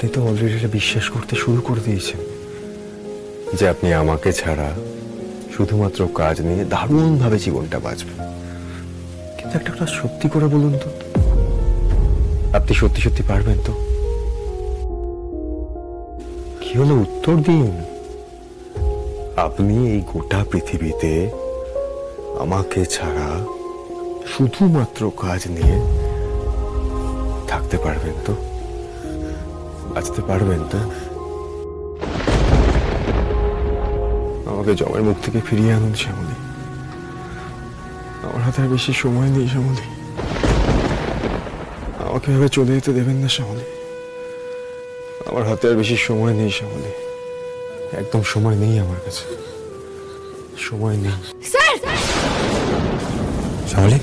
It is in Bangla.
আপনি তো অলরেডি এটা বিশ্বাস করতে শুরু করে দিয়েছেন যে আপনি আমাকে ছাড়া শুধুমাত্র কাজ নিয়ে দারুণভাবে জীবনটা বাঁচবেন। কিন্তু একটা কথা সত্যি করে বলুন তো, আপনি সত্যি সত্যি পারবেন তো? কি হলো, উত্তর দিন। আপনি এই গোটা পৃথিবীতে আমাকে ছাড়া শুধুমাত্র কাজ নিয়ে থাকতে পারবেন তো? বাঁচতে পারবেন তো? আমাকে জমের মুখ থেকে ফিরিয়ে আনুন শ্যামলী। আমার হাতে আর বেশি সময় নেই শ্যামলী। আমাকে এভাবে চলে যেতে দেবেন না শ্যামলী। আমার হাতে আর বেশি সময় নেই শ্যামলী। একদম সময় নেই আমার কাছে, সময় নেই। স্যার! শ্যামলী।